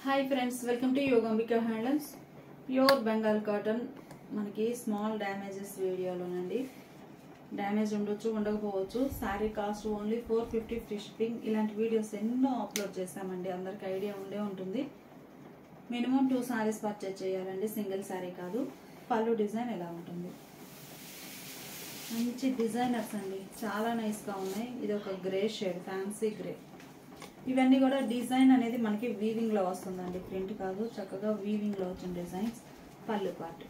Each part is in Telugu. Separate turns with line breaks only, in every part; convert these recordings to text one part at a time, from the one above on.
Hi friends, welcome to Yogambika handlooms. Pure Bengal cotton. మనకి స్మాల్ డ్యామేజెస్ వీడియోలోనండి. డ్యామేజ్ ఉండొచ్చు, ఉండకపోవచ్చు. Sari cost only 450 free shipping. ఇలాంటి వీడియోస్ ఎన్నో అప్లోడ్ చేశామండి, అందరికి ఐడియా ఉండే ఉంటుంది. మినిమం 2 సారీస్ పర్చేజ్ చేయాలండి, సింగిల్ శారీ కాదు. పళ్ళు డిజైన్ ఎలా ఉంటుంది, మంచి డిజైనర్స్ అండి, చాలా నైస్గా ఉన్నాయి. ఇది ఒక గ్రే షేడ్, ఫ్యాన్సీ గ్రే. ఇవన్నీ కూడా డిజైన్ అనేది మనకి వీవింగ్ లో వస్తుందండి, ప్రింట్ కాదు. చక్కగా వీవింగ్ లో వచ్చిన డిజైన్స్. పళ్ళు పార్ట్.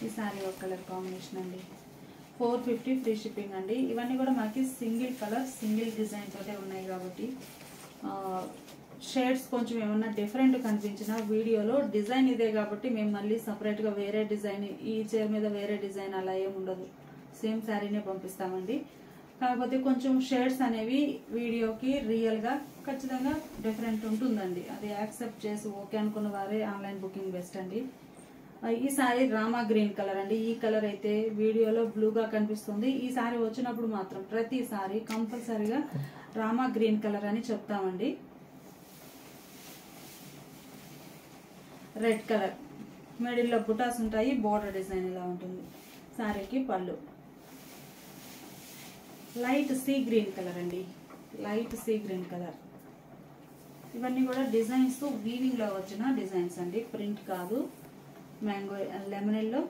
ఈ సారీ ఒక కలర్ కాంబినేషన్ అండి. 450 ఫ్రీ షిప్పింగ్ అండి. ఇవన్నీ కూడా మనకి సింగిల్ కలర్, సింగిల్ డిజైన్ తోటే ఉన్నాయి కాబట్టి షేడ్స్ కొంచెం ఏమన్నా డిఫరెంట్ కనిపించిన వీడియోలో డిజైన్ ఇదే కాబట్టి మేము మళ్ళీ సపరేట్గా వేరే డిజైన్, ఈ చీర మీద వేరే డిజైన్ అలా ఏమి ఉండదు. సేమ్ శారీనే పంపిస్తామండి. కాకపోతే కొంచెం షేడ్స్ అనేవి వీడియోకి రియల్గా ఖచ్చితంగా డిఫరెంట్ ఉంటుందండి. అది యాక్సెప్ట్ చేసి ఓకే అనుకున్న వారే ఆన్లైన్ బుకింగ్ బెస్ట్ అండి. ఈ సారీ రామా గ్రీన్ కలర్ అండి. ఈ కలర్ అయితే వీడియోలో బ్లూగా కనిపిస్తుంది. ఈ సారీ వచ్చినప్పుడు మాత్రం ప్రతి సారీ కంపల్సరీగా రామా గ్రీన్ కలర్ అని చెప్తామండి. రెడ్ కలర్, మిడిల్లో బుటాస్ ఉంటాయి. బోర్డర్ డిజైన్ ఇలా ఉంటుంది. సారీకి పళ్ళు లైట్ సీ గ్రీన్ కలర్ అండి, లైట్ సీ గ్రీన్ కలర్. ఇవన్నీ కూడా డిజైన్స్ వీవింగ్ లో వచ్చిన డిజైన్స్ అండి, ప్రింట్ కాదు. మ్యాంగో లెమనెల్లో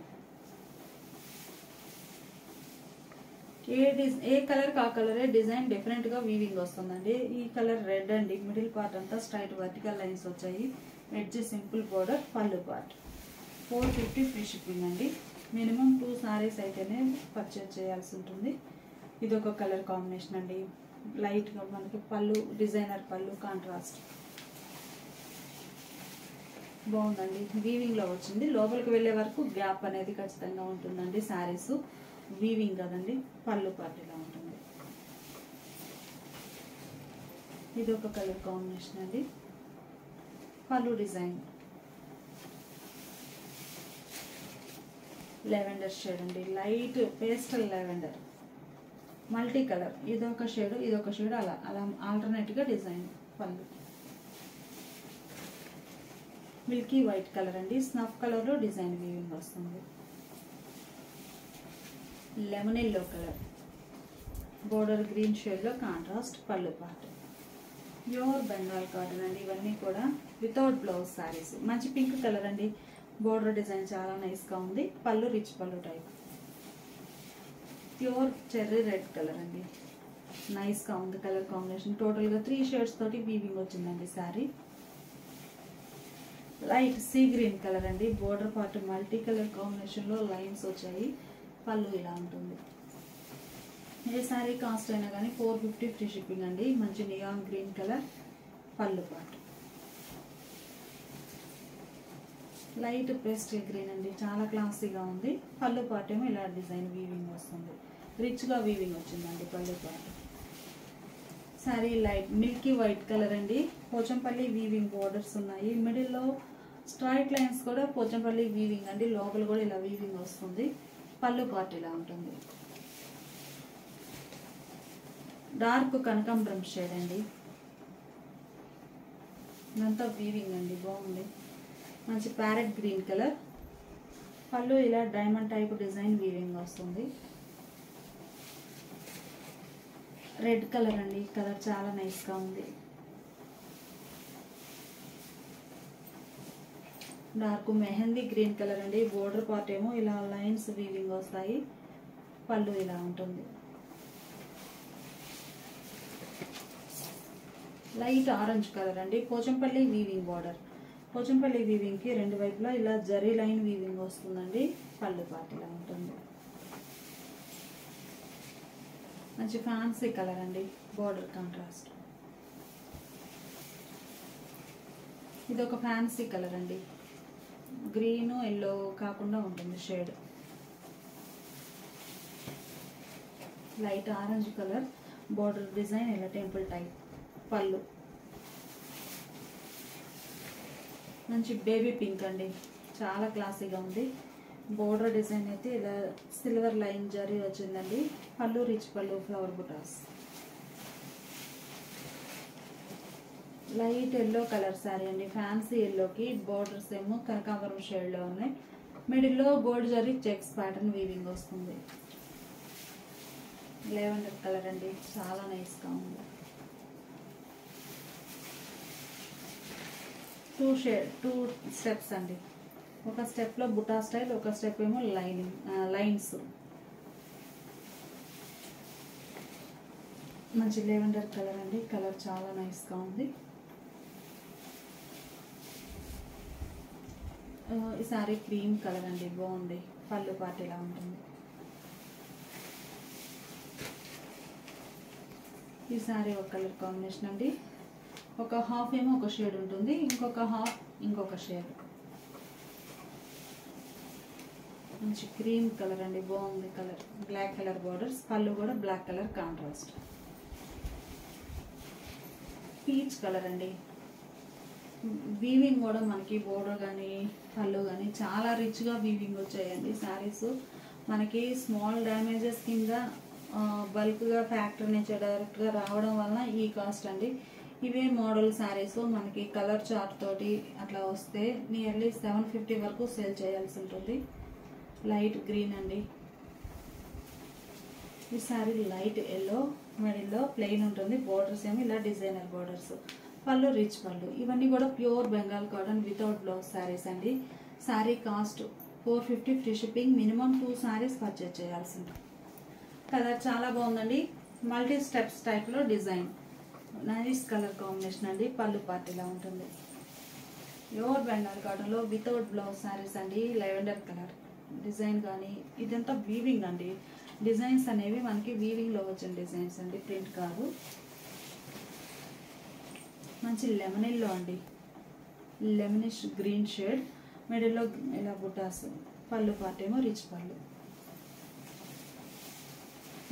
ఏ కలర్ కా కలరే డిజైన్ డిఫరెంట్ గా వీవింగ్ వస్తుందండి. ఈ కలర్ రెడ్ అండి. మిడిల్ పార్ట్ అంతా స్ట్రైట్ వర్టికల్ లైన్స్ వచ్చాయి. Edge simple border. పళ్ళు పార్ట్. 450 ఫ్రీ షిప్పింగ్ అండి. మినిమం 2 సారీస్ అయితేనే పర్చేజ్ చేయాల్సి ఉంటుంది. ఇది ఒక కలర్ కాంబినేషన్ అండి. లైట్ గా మనకి పళ్ళు డిజైనర్ పళ్ళు, కాంట్రాస్ట్ బాగుందండి. వీవింగ్ లో వచ్చింది. లోపలికి వెళ్లే వరకు గ్యాప్ అనేది ఖచ్చితంగా ఉంటుందండి. శారీస్ వీవింగ్ కదండి. పళ్ళు పార్ట్ ఇలా ఉంటుంది. ఇది ఒక కలర్ కాంబినేషన్ అండి. పళ్ళు డిజైన్ లెవెండర్ షేడ్ అండి, light pastel lavender. Multi colour, ఇదొక షేడ్, ఇదొక షేడ్, అలా అలా ఆల్టర్నేట్ గా డిజైన్. పళ్ళు మిల్కీ వైట్ కలర్ అండి. స్నఫ్ కలర్ లో డిజైన్ వీవింగ్ వస్తుంది. Lemon yellow colour, border green shade లో కాంట్రాస్ట్. పళ్ళు పార్ట్. ప్యూర్ బెంగాల్ కాటన్ అండి. ఇవన్నీ కూడా వితౌట్ బ్లౌజ్ సారీస్. మంచి పింక్ కలర్ అండి. బోర్డర్ డిజైన్ చాలా నైస్ గా ఉంది. పళ్ళు రిచ్ పళ్ళు type. Pure cherry red colour అండి. నైస్ గా ఉంది కలర్ కాంబినేషన్. టోటల్ గా 3 షేడ్స్ తోటి వీవింగ్ వచ్చిందండి sari. Light sea green colour అండి. Border part multi colour combination లో లైన్స్ వచ్చాయి. పళ్ళు ఇలా ఉంటుంది. ఏ శారీ కాస్ట్ అయినా కానీ 450 ఫ్రీ షిప్పింగ్ అండి. మంచి నియాన్ గ్రీన్ కలర్. పళ్ళు పార్ట్ లైట్ పేస్టల్ గ్రీన్ అండి, చాలా క్లాసీగా ఉంది. పళ్ళు పార్ట్ ఏమో ఇలా డిజైన్ వీవింగ్ వస్తుంది. రిచ్ గా వీవింగ్ వచ్చిందండి పళ్ళు part. Sorry light Milky white colour అండి. పోచంపల్లి వీవింగ్ బోర్డర్స్ ఉన్నాయి. మిడిల్ లో స్ట్రైట్ లైన్స్ కూడా పోచంపల్లి వీవింగ్ అండి. లోపల కూడా ఇలా వీవింగ్ వస్తుంది. పళ్ళు పార్ట్ ఇలా ఉంటుంది. డార్క్ కనకాంబరం షేడ్ అండి. ఇదంతా వీవింగ్ అండి, బాగుంది. మంచి ప్యారెట్ గ్రీన్ కలర్. పళ్ళు ఇలా డైమండ్ టైప్ డిజైన్ వీవింగ్ వస్తుంది. రెడ్ కలర్ అండి. కలర్ చాలా నైస్ గా ఉంది. డార్క్ మెహందీ గ్రీన్ కలర్ అండి. బోర్డర్ పార్ట్ ఏమో ఇలా లైన్స్ వీవింగ్ వస్తాయి. పళ్ళు ఇలా ఉంటుంది. లైట్ ఆరెంజ్ కలర్ అండి. Pochampally weaving border. Pochampally weaving కి రెండు వైపులా ఇలా జరీ లైన్ వీవింగ్ వస్తుందండి. పళ్ళు పార్ట్ ఇలా ఉంటుంది. మంచి ఫ్యాన్సీ కలర్ అండి. Border contrast. ఇది ఒక ఫ్యాన్సీ కలర్ అండి. గ్రీన్ ఎల్లో కాకుండా ఉంటుంది shade. Light orange colour. Border design ఇలా టెంపుల్ టైప్. పళ్ళు మంచి బేబీ పింక్ అండి, చాలా క్లాసీగా ఉంది. బోర్డర్ డిజైన్ అయితే ఇలా సిల్వర్ లైన్ జరీ వచ్చిందండి. పళ్ళు రిచ్ పళ్ళు, ఫ్లవర్ బుటాస్. లైట్ ఎల్లో కలర్ శారీ అండి, ఫ్యాన్సీ ఎల్లోకి బోర్డర్స్ ఏమో కనకాంబరం షేడ్లో ఉన్నాయి. మిడిల్లో gold zari checks pattern weaving వస్తుంది. లెవెండర్ కలర్ అండి, చాలా నైస్గా ఉంది. టూ స్టెప్స్ అండి, ఒక స్టెప్లో బుటా స్టైల్, ఒక స్టెప్ ఏమో లైన్స్. మంచి లెవెండర్ కలర్ అండి, కలర్ చాలా నైస్గా ఉంది. ఈ సారీ క్రీమ్ కలర్ అండి, బాగుంది. పళ్ళు పాటు ఇలా ఉంటుంది. ఈ సారీ ఒక కలర్ కాంబినేషన్ అండి, ఒక హాఫ్ ఏమో ఒక షేడ్ ఉంటుంది, ఇంకొక హాఫ్ ఇంకొక షేడ్. మంచి క్రీమ్ కలర్ అండి, బాగుంది కలర్. బ్లాక్ కలర్ బోర్డర్స్, పళ్ళు కూడా black colour contrast. Peach colour అండి, వీవింగ్ కూడా మనకి బోర్డర్ కానీ పళ్ళు కానీ చాలా రిచ్గా వీవింగ్ వచ్చాయండి శారీస్. మనకి స్మాల్ డ్యామేజెస్ కింద బల్క్గా ఫ్యాక్టరీ నుంచి డైరెక్ట్గా రావడం వలన ఈ కాస్ట్ అండి. ఇవే మోడల్ శారీస్ మనకి కలర్ చార్ట్ తోటి అట్లా వస్తే నియర్లీ 750 వరకు సేల్ చేయాల్సి ఉంటుంది. లైట్ గ్రీన్ అండి, ఈ శారీ లైట్ ఎల్లో, మిడిల్లో ప్లెయిన్ ఉంటుంది. బోర్డర్స్ ఏమో ఇలా డిజైనర్ బోర్డర్స్, పళ్ళు రిచ్ పళ్ళు. ఇవన్నీ కూడా pure Bengal cotton without blouse saris అండి. Sari cost 450 free shipping. Minimum 2 saris purchase చేయాల్సి ఉంటుంది. కలర్ చాలా బాగుందండి, మల్టీ స్టెప్స్ టైప్లో డిజైన్, నైస్ కలర్ కాంబినేషన్ అండి. పళ్ళు పార్ట్ ఇలా ఉంటుంది. ప్యూర్ బెంగాల్ కాటన్లో వితౌట్ బ్లౌజ్ శారీస్ అండి. లెవెండర్ కలర్ డిజైన్ కానీ ఇదంతా వీవింగ్ అండి. డిజైన్స్ అనేవి మనకి వీవింగ్లో వచ్చిన డిజైన్స్ అండి, ప్రింట్ కాదు. మంచి లెమనిల్లో అండి, లెమనిష్ గ్రీన్ షేడ్, మిడిల్లో ఇలా బుటాస్, పళ్ళు పార్ట్ ఏమో రిచ్ పళ్ళు.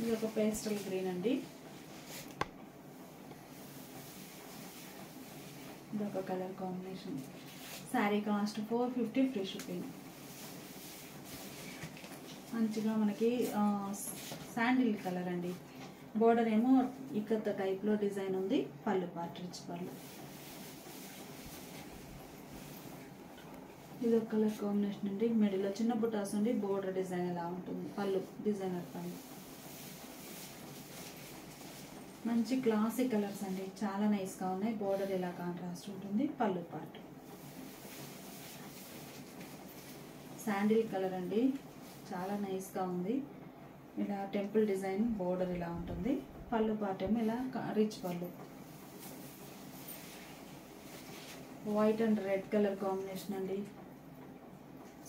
ఇది ఒక పేస్టల్ గ్రీన్ అండి, ఇది ఒక colour combination. Sari cost 450 free shipping. మంచిగా మనకి శాండిల్ కలర్ అండి, బోర్డర్ ఏమో ఇక్కత్త టైప్లో డిజైన్ ఉంది. పళ్ళు పార్ట్ రిచ్ పళ్ళు. ఇది ఒక కలర్ కాంబినేషన్ అండి, మిడిల్లో చిన్న బుటాస్ ఉండి బోర్డర్ డిజైన్ ఎలా ఉంటుంది. పళ్ళు డిజైనర్ పళ్ళు. మంచి క్లాసిక్ కలర్స్ అండి, చాలా నైస్గా ఉన్నాయి. బోర్డర్ ఇలా కాంట్రాస్ట్ ఉంటుంది. పళ్ళు పార్ట్ శాండిల్ కలర్ అండి, చాలా నైస్గా ఉంది. ఇలా టెంపుల్ డిజైన్, బోర్డర్ ఇలా ఉంటుంది. పళ్ళు పార్ట్ ఏమో ఇలా రిచ్ పళ్ళు. White and red colour combination అండి,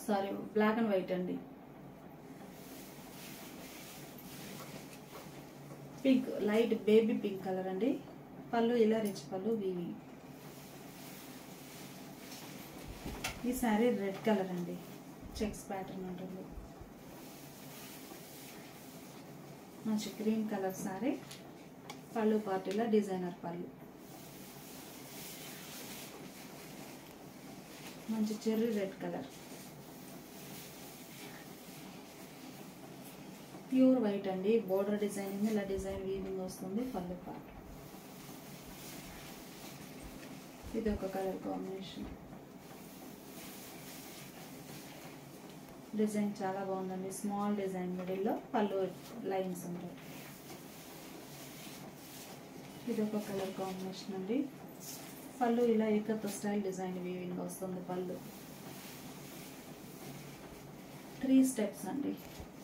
సారీ బ్లాక్ అండ్ వైట్ అండి. Pink, light baby pink colour అండి. పళ్ళు ఇలా రిచ్ పళ్ళు వీవింగ్. ఈ సారీ రెడ్ కలర్ అండి, చెక్స్ ప్యాటర్న్ ఉంటుంది. మంచి గ్రీన్ కలర్ సారీ, పళ్ళు పార్టీలో డిజైనర్ పళ్ళు. మంచి cherry red colour, pure white అండి. బోర్డర్ డిజైనింగ్ ఇలా డిజైన్ వీవింగ్ వస్తుంది. పళ్ళు పార్ట్. ఇది ఒక కలర్ కాంబినేషన్. డిజైన్ చాలా బాగుందండి, స్మాల్ డిజైన్, మిడిల్లో పళ్ళు లైన్స్ ఉంటాయి. ఇది ఒక కలర్ కాంబినేషన్ అండి. పళ్ళు ఇలా ఇకత్త స్టైల్ డిజైన్ వీవింగ్ వస్తుంది. పళ్ళు 3 స్టెప్స్ అండి.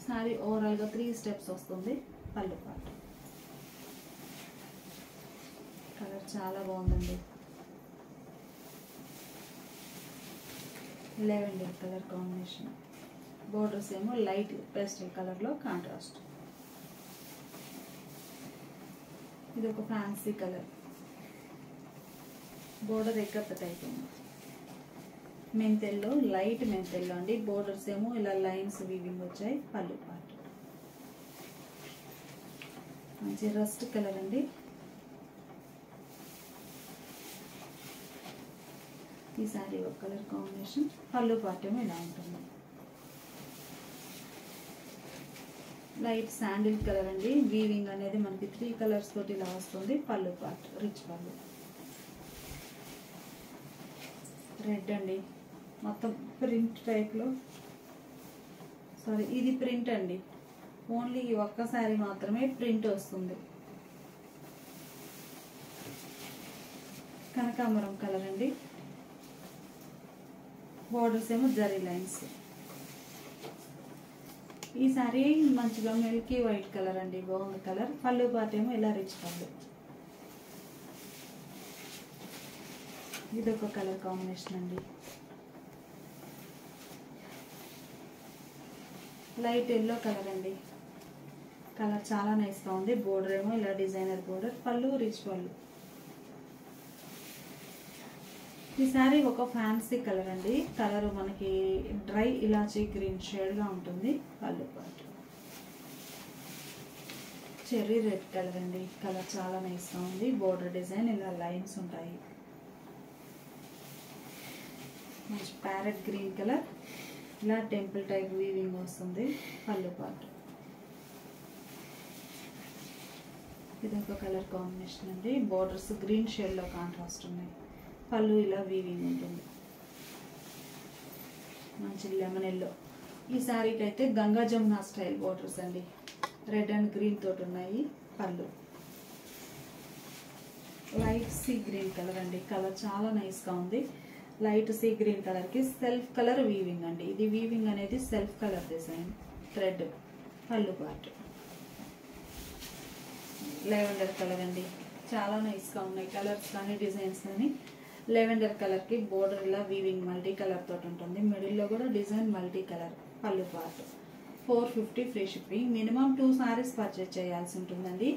సారీ ఓవరాల్గా 3 స్టెప్స్ వస్తుంది. పళ్ళు పార్ట్. కలర్ చాలా బాగుందండి, లెవెండర్ కలర్ కాంబినేషన్. బోర్డర్స్ ఏమో లైట్ పేస్టల్ కలర్లో కాంట్రాస్ట్. ఇది ఒక ఫ్యాన్సీ కలర్, బోర్డర్ ఎక్కత్త టైప్ ఉంది. మెంతెల్లో, లైట్ మెంతెల్లో అండి. బోర్డర్స్ ఏమో ఇలా లైన్స్ వీవింగ్ వచ్చాయి. పళ్ళు పార్ట్. మంచి రస్ట్ కలర్ అండి. ఈ సారీ ఒక కలర్ కాంబినేషన్. పళ్ళు పార్ట్ ఏమో ఇలా ఉంటుంది. లైట్ శాండిల్ కలర్ అండి. వీవింగ్ అనేది మనకి 3 కలర్స్ తోటి ఇలా వస్తుంది. పళ్ళు పార్ట్ రిచ్ పళ్ళు. రెడ్ అండి, మొత్తం ప్రింట్ టైప్లో. సారీ, ఇది ప్రింట్ అండి, ఓన్లీ ఈ ఒక్క శారీ మాత్రమే ప్రింట్ వస్తుంది. కనకాంబరం కలర్ అండి, బోర్డర్స్ ఏమో జరీ లైన్స్. ఈ శారీ మంచిగా మిల్కీ వైట్ కలర్ అండి, బాగుంది కలర్. పళ్ళు పార్ట్ ఏమో ఇలా రిచ్ పళ్ళు. ఇదొక కలర్ కాంబినేషన్ అండి, లైట్ ఎల్లో కలర్ అండి. కలర్ చాలా నైస్గా ఉంది. బోర్డర్ ఏమో ఇలా డిజైనర్ బోర్డర్, పళ్ళు రిచ్ పళ్ళు. ఈ శారీ ఒక ఫ్యాన్సీ కలర్ అండి. కలర్ మనకి డ్రై ఇలాచీ గ్రీన్ షేడ్గా ఉంటుంది. పళ్ళు పాటు చెర్రీ రెడ్ కలర్ అండి. కలర్ చాలా నైస్గా ఉంది. బోర్డర్ డిజైన్ ఇలా లైన్స్ ఉంటాయి. మంచి ప్యారెట్ గ్రీన్ కలర్, ఇలా టెంపుల్ టైప్ వీవింగ్ వస్తుంది. పళ్ళు పాటు ఇది ఒక కలర్ కాంబినేషన్ అండి. బోర్డర్స్ గ్రీన్ షేడ్లో కాంట్రాస్ట్ ఉన్నాయి. పళ్ళు ఇలా వీవింగ్ ఉంటుంది. మంచి లెమన్ ఎల్లో. ఈ శారీకి అయితే గంగా జమున స్టైల్ బోర్డర్స్ అండి, రెడ్ అండ్ గ్రీన్ తోటి ఉన్నాయి. పళ్ళు లైట్ సీ గ్రీన్ కలర్ అండి. కలర్ చాలా నైస్గా ఉంది. లైట్ సీ గ్రీన్ కలర్కి సెల్ఫ్ కలర్ వీవింగ్ అండి. ఇది వీవింగ్ అనేది సెల్ఫ్ కలర్ డిజైన్ థ్రెడ్. పళ్ళు పార్ట్ లెవెండర్ కలర్ అండి. చాలా నైస్గా ఉన్నాయి కలర్స్ కానీ డిజైన్స్ కానీ. లెవెండర్ కలర్కి బోర్డర్ ఇలా వీవింగ్ మల్టీ కలర్ తోటి ఉంటుంది. మిడిల్లో కూడా డిజైన్ మల్టీ కలర్. పళ్ళు part 450 free shipping. Minimum 2 saris purchase చేయాల్సి ఉంటుందండి.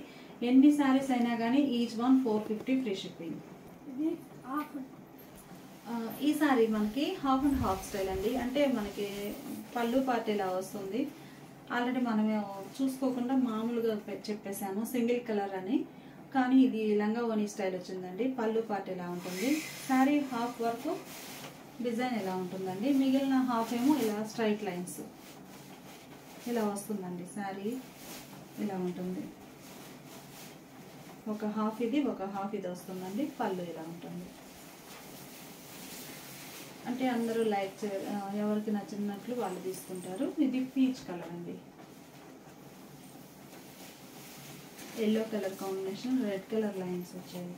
ఎన్ని సారీస్ అయినా కానీ ఈచ్ వన్ 450 ఫ్రీ షిప్పింగ్. ఈ సారీ మనకి హాఫ్ అండ్ హాఫ్ స్టైల్ అండి. అంటే మనకి పళ్ళు పార్ట్ ఇలా వస్తుంది. ఆల్రెడీ మనమే చూసుకోకుండా మామూలుగా చెప్పేసాము సింగిల్ కలర్ అని, కానీ ఇది లంగా ఓని స్టైల్ వచ్చిందండి. పళ్ళు పార్ట్ ఇలా ఉంటుంది. శారీ హాఫ్ వరకు డిజైన్ ఇలా ఉంటుందండి, మిగిలిన హాఫ్ ఏమో ఇలా స్ట్రైట్ లైన్స్ ఇలా వస్తుందండి. శారీ ఇలా ఉంటుంది. ఒక హాఫ్ ఇది, ఒక హాఫ్ ఇది వస్తుందండి. పళ్ళు ఇలా ఉంటుంది. అంటే అందరూ లైక్ ఎవరికి నచ్చినట్లు వాళ్ళు తీసుకుంటారు. ఇది పీచ్ కలర్ అండి, yellow colour combination, red colour lines వచ్చాయి.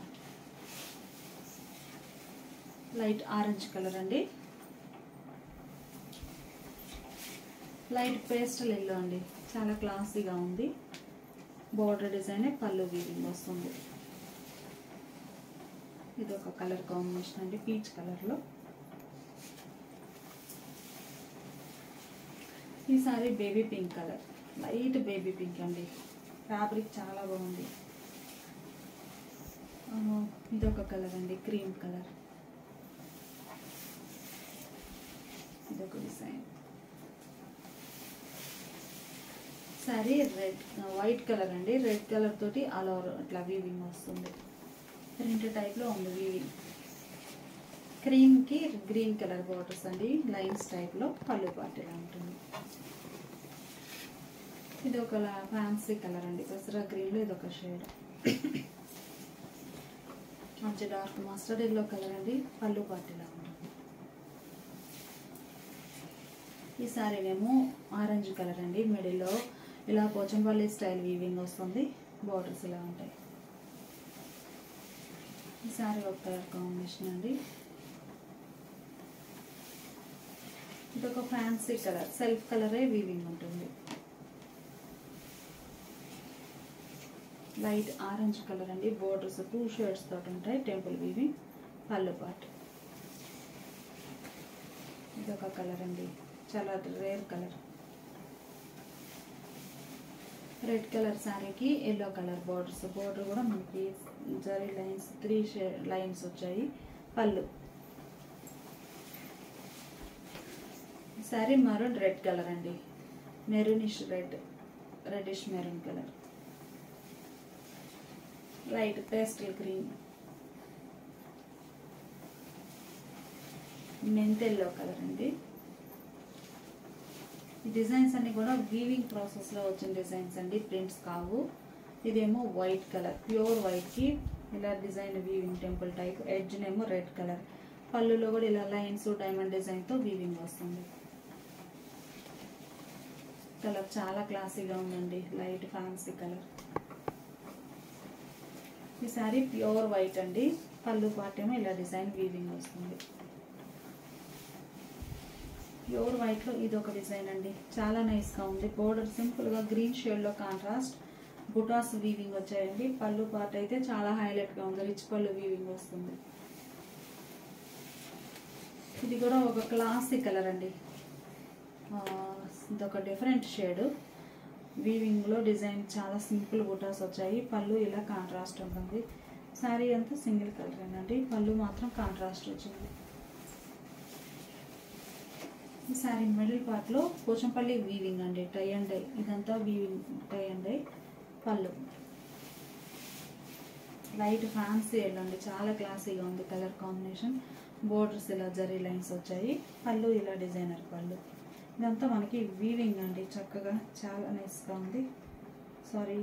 లైట్ ఆరెంజ్ కలర్ అండి, లైట్ పేస్టల్ ఎల్లో అండి. చాలా క్లాసీగా ఉంది. బోర్డర్ డిజైన్, పళ్ళు వీవింగ్ వస్తుంది. ఇది ఒక కలర్ కాంబినేషన్ అండి, పీచ్ కలర్లో. ఈ sorry baby pink colour, light baby pink అండి. ఫ్యాబ్రిక్ చాలా బాగుంది. ఇదొక కలర్ అండి, క్రీమ్ కలర్. ఇదొక design. Sorry red white colour అండి. రెడ్ కలర్ తోటి ఆల్ ఓవర్ అట్లా వీవింగ్ వస్తుంది. ప్రింట్ టైప్లో ఉంది వీవింగ్. క్రీమ్కి గ్రీన్ కలర్ బార్డర్స్ అండి, లైన్స్ టైప్లో. పళ్ళు పార్ట్ ఇలా ఉంటుంది. ఇది ఒక ఫ్యాన్సీ కలర్ అండి, పెసరా గ్రీన్లో ఇదొక షేడ్. మంచి డార్క్ మస్టర్డ్ ఎల్లో కలర్ అండి. పళ్ళు పార్ట్ ఇలా ఉంటుంది. ఈ సారీనేమో ఆరెంజ్ కలర్ అండి. మిడిల్లో ఇలా పోచంపల్లి స్టైల్ వీవింగ్ వస్తుంది. బార్డర్స్ ఇలా ఉంటాయి. ఈ సారీ ఒక కలర్ కాంబినేషన్ అండి. ఇదొక ఫ్యాన్సీ కలర్, సెల్ఫ్ కలరే వీవింగ్ ఉంటుంది. లైట్ ఆరెంజ్ కలర్ అండి. బోర్డర్స్ 2 షేడ్స్ తోటి ఉంటాయి. Temple weaving. పళ్ళు పార్ట్ ఇదొక కలర్ అండి, చాలా రేర్ కలర్. రెడ్ కలర్ శారీకి ఎల్లో కలర్ బార్డర్స్. బోర్డర్ కూడా మనకి జరీ లైన్స్ 3 షేడ్ లైన్స్ వచ్చాయి. పళ్ళు శారీ మరూన్ రెడ్ కలర్ అండి, maroonish red, reddish maroon colour. Light pastel green, mint yellow colour అండి. ఈ డిజైన్స్ అన్ని కూడా వీవింగ్ ప్రాసెస్లో వచ్చిన డిజైన్స్ అండి, ప్రింట్స్ కావు. ఇదేమో వైట్ కలర్, ప్యూర్ వైట్కి ఇలా డిజైన్ వీవింగ్ టెంపుల్ టైప్. ఎడ్జ్నేమో రెడ్ కలర్. పళ్ళులో కూడా ఇలా లైన్స్ డైమండ్ డిజైన్తో వీవింగ్ వస్తుంది. కలర్ చాలా క్లాసీగా ఉందండి, లైట్ ఫ్యాన్సీ కలర్. ఈ సారీ ప్యూర్ వైట్ అండి, పళ్ళు పార్ట్ ఏమో ఇలా డిజైన్ వీవింగ్ వస్తుంది. ప్యూర్ వైట్లో ఇది ఒక డిజైన్ అండి, చాలా నైస్గా ఉంది. బోర్డర్ సింపుల్గా గ్రీన్ షేడ్లో కాంట్రాస్ట్ బుటాస్ వీవింగ్ వచ్చాయండి. పళ్ళు పార్ట్ అయితే చాలా హైలైట్గా ఉంది, రిచ్ పళ్ళు వీవింగ్ వస్తుంది. ఇది కూడా ఒక క్లాసిక్ కలర్ అండి, ఇదొక డిఫరెంట్ షేడ్. వీవింగ్లో డిజైన్ చాలా సింపుల్ బుటాస్ వచ్చాయి. పళ్ళు ఇలా కాంట్రాస్ట్ ఉంటుంది. శారీ అంతా సింగిల్ కలర్ అండి, పళ్ళు మాత్రం కాంట్రాస్ట్ వచ్చింది. ఈ శారీ మిడిల్ పార్ట్లో పోచంపల్లి వీవింగ్ అండి, టై అండ్ డై. ఇదంతా వీవింగ్ టై అండ్ డై. పళ్ళు లైట్ ఫ్యాన్సీ ఎల్లో అండి, చాలా క్లాసీగా ఉంది కలర్ కాంబినేషన్. బోర్డర్స్ ఇలా జరీ లైన్స్ వచ్చాయి. పళ్ళు ఇలా డిజైనర్ పళ్ళు. ఇదంతా మనకి వీవింగ్ అండి, చక్కగా చాలా నైస్గా ఉంది. సారీ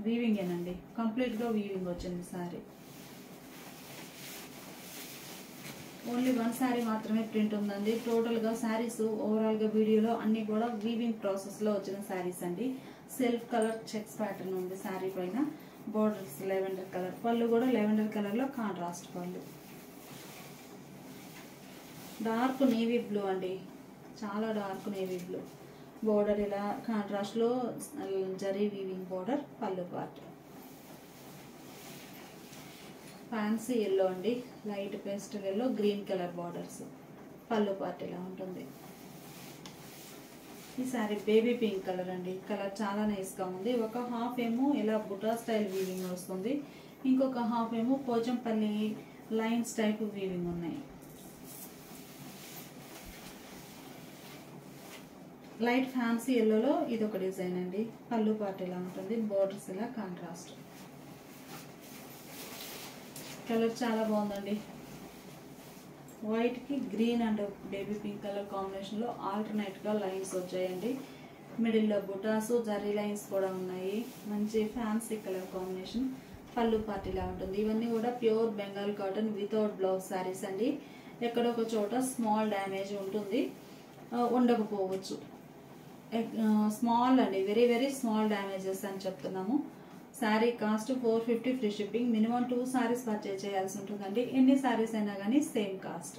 వీవింగేనండి, కంప్లీట్గా వీవింగ్ వచ్చింది శారీ. ఓన్లీ వన్ శారీ మాత్రమే ప్రింట్ ఉందండి. టోటల్గా శారీస్ ఓవరాల్గా వీడియోలో అన్నీ కూడా వీవింగ్ ప్రాసెస్లో వచ్చిన శారీస్ అండి. సెల్ఫ్ కలర్ చెక్స్ ప్యాటర్న్ ఉంది శారీ పైన. Borders lavender colour. పళ్ళు కూడా లెవెండర్ కలర్లో కాంట్రాస్ట్ పళ్ళు. డార్క్ నేవీ బ్లూ అండి, చాలా డార్క్ నేవీ బ్లూ. బోర్డర్ ఇలా కాంట్రాస్ట్లో జరీ వీవింగ్ బోర్డర్. పళ్ళు పార్ట్ ఫ్యాన్సీ ఎల్లో అండి, light pastel yellow green colour borders. పళ్ళు పార్ట్ ఇలా ఉంటుంది. ఈ సారీ బేబీ పింక్ కలర్ అండి, కలర్ చాలా నైస్గా ఉంది. ఒక హాఫ్ ఏమో ఇలా బుటా స్టైల్ వీవింగ్ వస్తుంది, ఇంకొక హాఫ్ ఏమో పోచంపల్లి లైన్స్ టైప్ వీవింగ్ ఉన్నాయి. లైట్ ఫ్యాన్సీ ఎల్లోలో ఇది ఒక డిజైన్ అండి. పళ్ళు పార్ట్ ఇలా ఉంటుంది, బోర్డర్స్ ఇలా కాంట్రాస్ట్. కలర్ చాలా బాగుందండి. వైట్కి green and baby pink colour కాంబినేషన్లో ఆల్టర్నేట్గా లైన్స్ వచ్చాయండి. మిడిల్లో బుటాసు జరీ లైన్స్ కూడా ఉన్నాయి. మంచి ఫ్యాన్సీ కలర్ కాంబినేషన్. పళ్ళు పార్ట్ ఇలా ఉంటుంది. ఇవన్నీ కూడా pure Bengal cotton without blouse saris అండి. ఎక్కడొక చోట స్మాల్ డ్యామేజ్ ఉంటుంది, ఉండకపోవచ్చు. స్మాల్ అండి, వెరీ వెరీ స్మాల్ డ్యామేజెస్ అని చెప్తున్నాము. Sari cost 450 free shipping. Minimum 2 saris purchase చేయాల్సి ఉంటుందండి. ఎన్ని శారీస్ అయినా కానీ సేమ్ కాస్ట్.